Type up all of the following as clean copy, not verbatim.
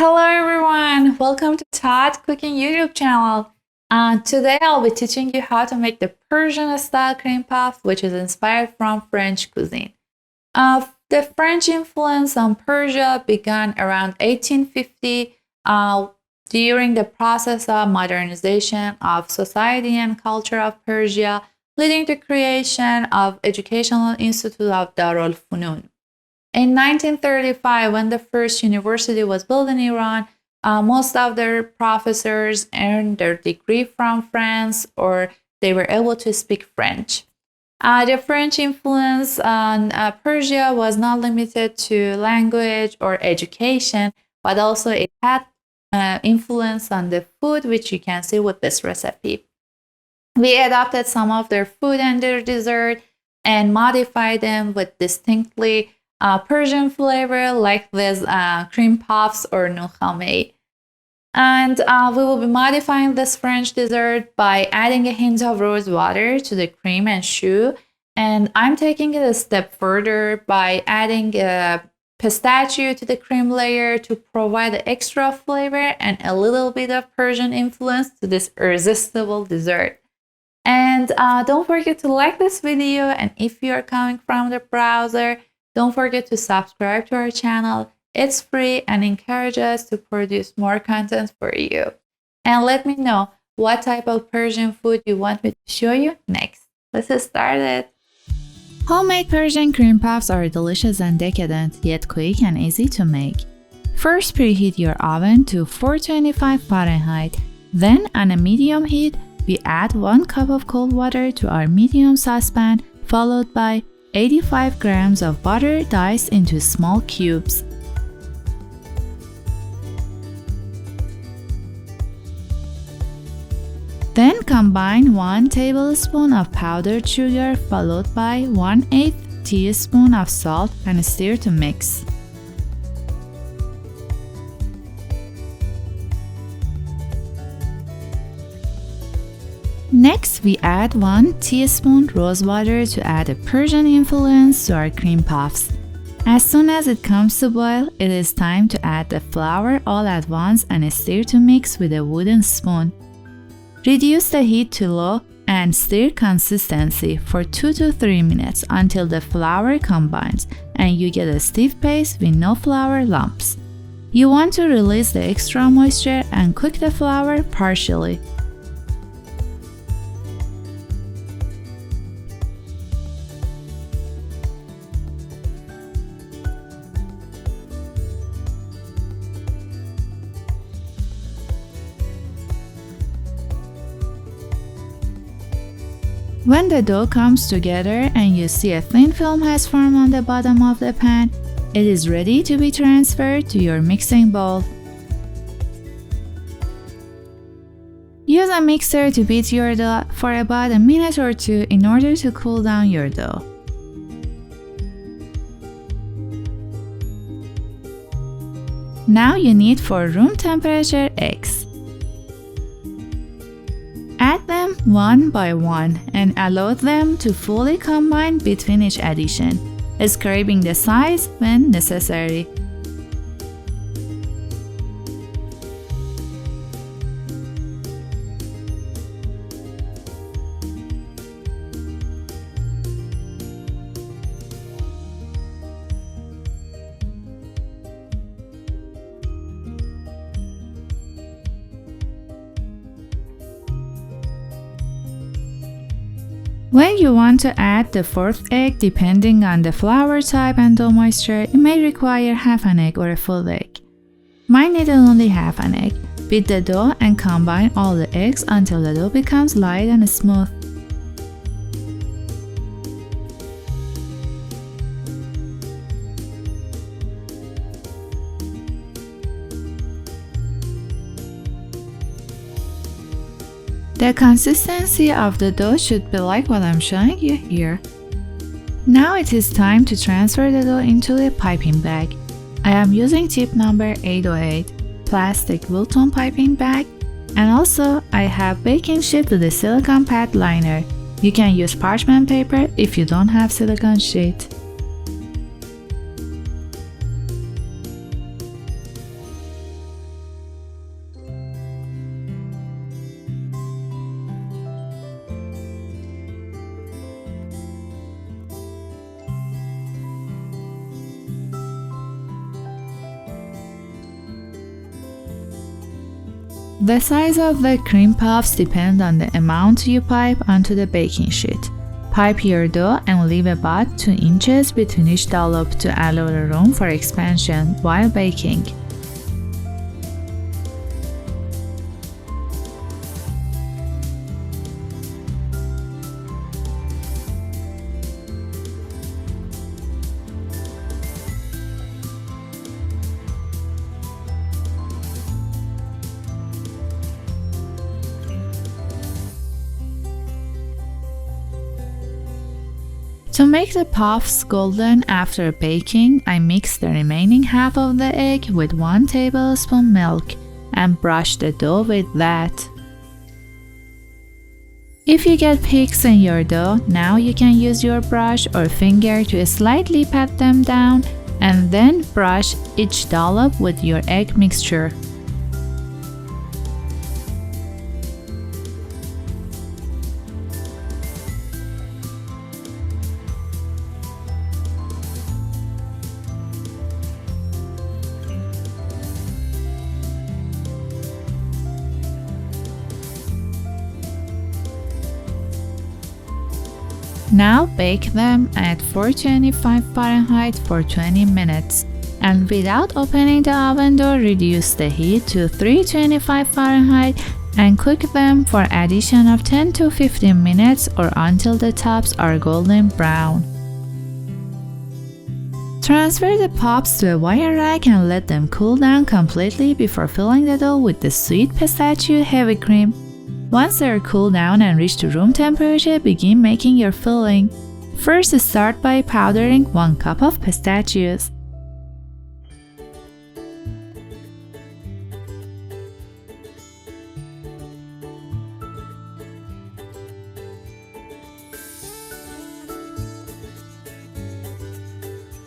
Hello everyone, welcome to Todd Cooking YouTube channel. Today I'll be teaching you how to make the Persian style cream puff, which is inspired from French cuisine. The French influence on Persia began around 1850 during the process of modernization of society and culture of Persia, leading to creation of Educational Institute of Darul Funun. In 1935, when the first university was built in Iran, most of their professors earned their degree from France or they were able to speak French. The French influence on Persia was not limited to language or education, but also it had influence on the food, which you can see with this recipe. We adopted some of their food and their dessert and modified them with distinctly Persian flavor like this cream puffs or noon-khamei. And we will be modifying this French dessert by adding a hint of rose water to the cream and choux. And I'm taking it a step further by adding pistachio to the cream layer to provide the extra flavor and a little bit of Persian influence to this irresistible dessert. And don't forget to like this video, and if you are coming from the browser, don't forget to subscribe to our channel. It's free and encourage us to produce more content for you. And let me know what type of Persian food you want me to show you next. Let's get started. Homemade Persian cream puffs are delicious and decadent, yet quick and easy to make. First, preheat your oven to 425 Fahrenheit. Then, on a medium heat, we add 1 cup of cold water to our medium saucepan, followed by 85 grams of butter diced into small cubes. Then combine 1 tablespoon of powdered sugar followed by 1/8 teaspoon of salt and stir to mix. Next, we add 1 teaspoon rose water to add a Persian influence to our cream puffs. As soon as it comes to boil, it is time to add the flour all at once and stir to mix with a wooden spoon. Reduce the heat to low and stir consistency for 2 to 3 minutes until the flour combines and you get a stiff paste with no flour lumps. You want to release the extra moisture and cook the flour partially. When the dough comes together and you see a thin film has formed on the bottom of the pan, it is ready to be transferred to your mixing bowl. Use a mixer to beat your dough for about a minute or two in order to cool down your dough. Now you need 4 room temperature eggs. Add them one by one and allow them to fully combine between each addition, scraping the sides when necessary. When you want to add the 4th egg, depending on the flour type and dough moisture, it may require half an egg or a full egg. Mine needed only half an egg. Beat the dough and combine all the eggs until the dough becomes light and smooth. The consistency of the dough should be like what I'm showing you here. Now it is time to transfer the dough into a piping bag. I am using tip number 808 plastic Wilton Piping bag, and also I have baking sheet with a silicone pad liner. You can use parchment paper if you don't have silicone sheet. The size of the cream puffs depends on the amount you pipe onto the baking sheet. Pipe your dough and leave about 2 inches between each dollop to allow the room for expansion while baking. To make the puffs golden after baking, I mix the remaining half of the egg with 1 tablespoon milk and brush the dough with that. If you get peaks in your dough, now you can use your brush or finger to slightly pat them down and then brush each dollop with your egg mixture. Now bake them at 425 Fahrenheit for 20 minutes, and without opening the oven door, reduce the heat to 325 Fahrenheit and cook them for addition of 10 to 15 minutes or until the tops are golden brown. Transfer the puffs to a wire rack and let them cool down completely before filling the dough with the sweet pistachio heavy cream. Once they are cooled down and reach to room temperature, begin making your filling. First, start by powdering 1 cup of pistachios.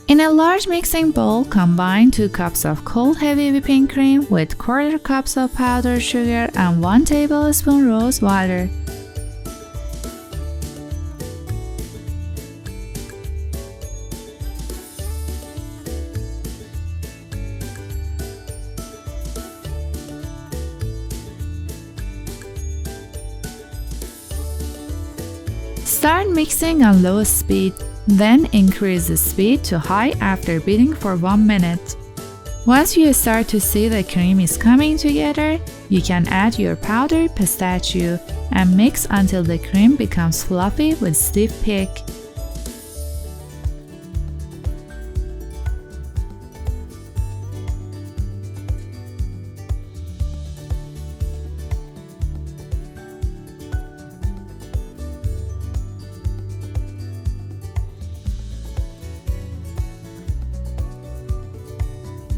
In a large mixing bowl, combine 2 cups of cold heavy whipping cream with 1/4 cups of powdered sugar and 1 tablespoon rose water. Start mixing on low speed. Then increase the speed to high after beating for 1 minute. Once you start to see the cream is coming together, you can add your powdered pistachio and mix until the cream becomes fluffy with stiff peak.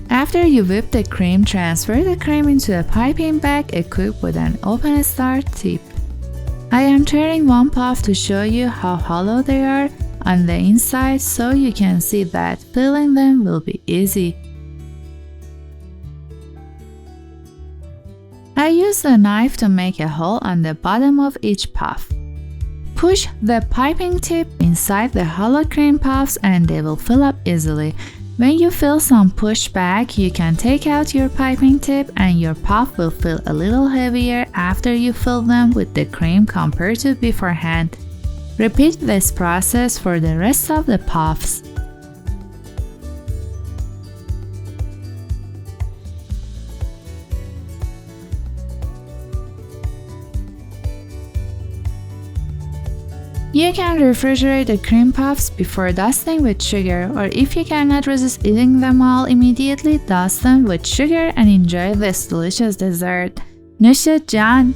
After you whip the cream, transfer the cream into a piping bag equipped with an open start tip. I am tearing 1 puff to show you how hollow they are on the inside so you can see that filling them will be easy. I used a knife to make a hole on the bottom of each puff. Push the piping tip inside the hollow cream puffs and they will fill up easily. When you feel some pushback, you can take out your piping tip and your puff will feel a little heavier after you fill them with the cream compared to beforehand. Repeat this process for the rest of the puffs. You can refrigerate the cream puffs before dusting with sugar, or if you cannot resist eating them all immediately, dust them with sugar and enjoy this delicious dessert. Nusha Jan.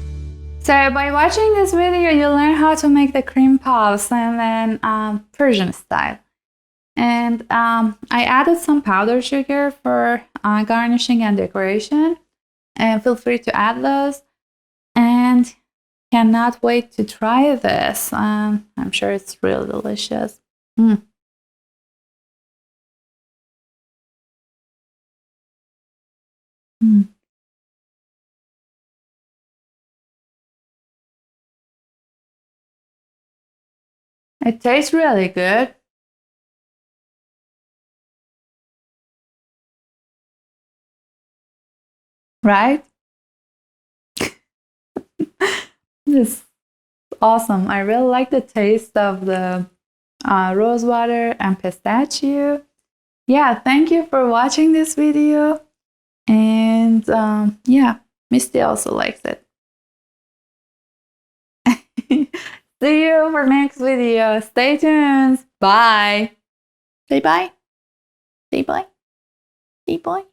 So by watching this video, you'll learn how to make the cream puffs and then Persian style. And I added some powdered sugar for garnishing and decoration. And feel free to add those. And cannot wait to try this. I'm sure it's real delicious. It tastes really good. Right? It's awesome. I really like the taste of the rose water and pistachio. Yeah, thank you for watching this video. And yeah, Misty also likes it. See you for next video. Stay tuned. Bye. Say bye. Say bye. Say bye.